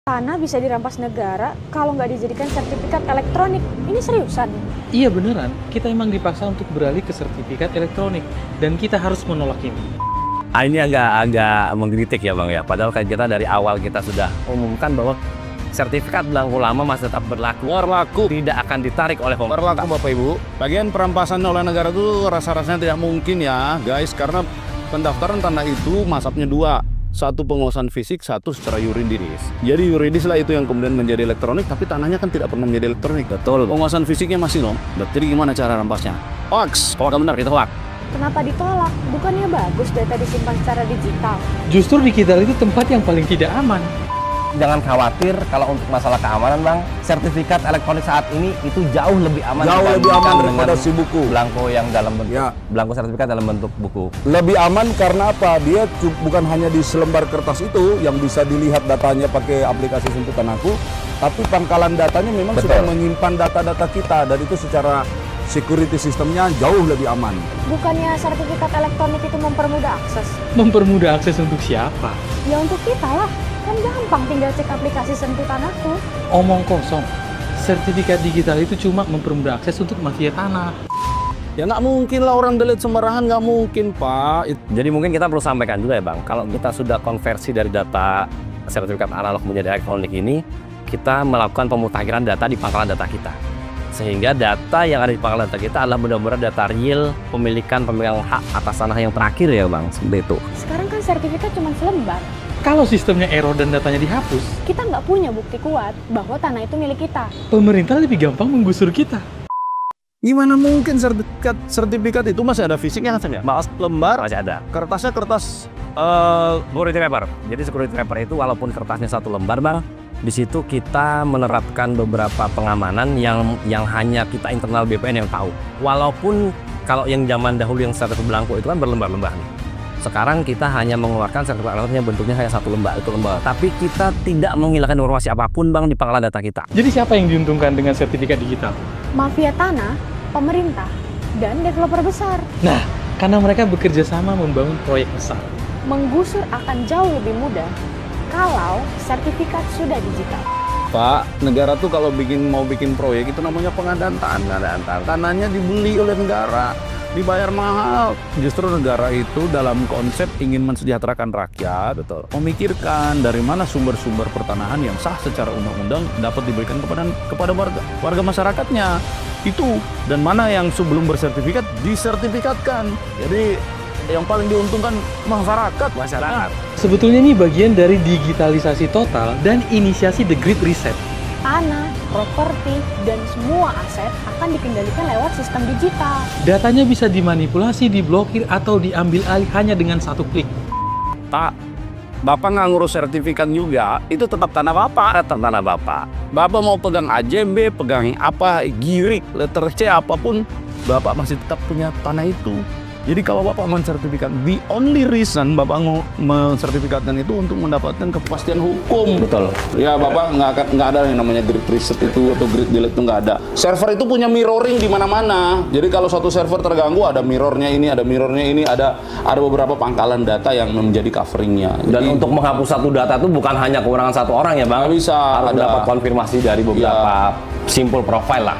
Tanah bisa dirampas negara kalau nggak dijadikan sertifikat elektronik. Ini seriusan? Iya beneran, kita emang dipaksa untuk beralih ke sertifikat elektronik. Dan kita harus menolak ini. Ini agak mengkritik ya Bang ya. Padahal kan kita dari awal kita sudah umumkan bahwa sertifikat belangko lama masih tetap berlaku. Tidak akan ditarik oleh pemerintah. Berlaku Bapak Ibu. Bagian perampasan oleh negara itu rasa-rasanya tidak mungkin ya guys. Karena pendaftaran tanah itu masapnya dua. Satu penguasaan fisik, satu secara yuridis. Jadi yuridis lah itu yang kemudian menjadi elektronik, tapi tanahnya kan tidak pernah menjadi elektronik. Betul. Penguasaan fisiknya masih loh. Jadi gimana cara rampasnya? Hoax. Hoax benar, itu hoax. Kenapa ditolak? Bukannya bagus data disimpan secara digital? Justru digital itu tempat yang paling tidak aman. Jangan khawatir kalau untuk masalah keamanan Bang, sertifikat elektronik saat ini itu jauh lebih aman. Jauh lebih aman daripada si buku. Belangko yang dalam bentuk, ya. Belangko sertifikat dalam bentuk buku. Lebih aman karena apa? Dia bukan hanya di selembar kertas itu yang bisa dilihat datanya pakai aplikasi Simputan Aku, tapi pangkalan datanya memang Betul. sudah menyimpan data-data kita, dan itu secara security sistemnya jauh lebih aman. Bukannya sertifikat elektronik itu mempermudah akses? Mempermudah akses untuk siapa? Ya untuk kita lah. Kan gampang tinggal cek aplikasi Simputan Aku. Omong kosong. Sertifikat digital itu cuma mempermudah akses untuk mafia tanah. Ya nggak mungkin lah orang delete sembarangan, nggak mungkin Pak. Jadi mungkin kita perlu sampaikan juga ya Bang, kalau kita sudah konversi dari data sertifikat analog menjadi elektronik ini, kita melakukan pemutakhiran data di pangkalan data kita. Sehingga data yang ada di pangkalan data kita adalah benar-benar data real pemilikan pemegang hak atas tanah yang terakhir ya Bang, seperti itu. Sekarang kan sertifikat cuma selembar. Kalau sistemnya error dan datanya dihapus, Kita nggak punya bukti kuat bahwa tanah itu milik kita. pemerintah lebih gampang menggusur kita. Gimana mungkin sertifikat itu masih ada fisiknya kan ya? Mas lembar, Masih ada. kertasnya kertas Security paper. Jadi security paper itu walaupun kertasnya satu lembar Bang, di situ kita menerapkan beberapa pengamanan yang hanya kita internal BPN yang tahu. Walaupun kalau yang zaman dahulu yang sertifikat belangko itu kan berlembar-lembar nih. Sekarang kita hanya mengeluarkan sertifikat elektronik yang bentuknya hanya satu lembar, itu lembar. Tapi kita tidak menghilangkan informasi apapun Bang di pangkalan data kita. Jadi siapa yang diuntungkan dengan sertifikat digital? Mafia tanah, pemerintah, dan developer besar. Nah, karena mereka bekerja sama membangun proyek besar. Menggusur akan jauh lebih mudah kalau sertifikat sudah digital. Pak, negara tuh kalau mau bikin proyek itu namanya pengadaan tanah. Tanahnya dibeli oleh negara, dibayar mahal. Justru negara itu dalam konsep ingin mensejahterakan rakyat, betul, memikirkan dari mana sumber-sumber pertanahan yang sah secara undang-undang dapat diberikan kepada warga masyarakatnya. Itu, dan mana yang sebelum bersertifikat disertifikatkan. Jadi yang paling diuntungkan masyarakat. Sebetulnya ini bagian dari digitalisasi total dan inisiasi The Great Reset. Tanah, properti, dan semua aset akan dikendalikan lewat sistem digital. Datanya bisa dimanipulasi, diblokir, atau diambil alih hanya dengan satu klik. Pak, Bapak nggak ngurus sertifikat juga, itu tetap tanah Bapak. Tetap tanah Bapak. Bapak mau pegang AJB, pegang apa, girik, letter C, apapun, Bapak masih tetap punya tanah itu. Jadi kalau Bapak mensertifikat, the only reason Bapak mensertifikatkan itu untuk mendapatkan kepastian hukum. Betul. Ya Bapak nggak ada yang namanya grid reset itu atau grid delete itu nggak ada. Server itu punya mirroring di mana-mana. Jadi kalau suatu server terganggu, ada mirrornya ini, ada beberapa pangkalan data yang menjadi coveringnya. Dan untuk menghapus satu data itu bukan hanya kewenangan satu orang ya Bang. Nggak bisa. Harus Ada dapat konfirmasi dari beberapa simpul profile lah.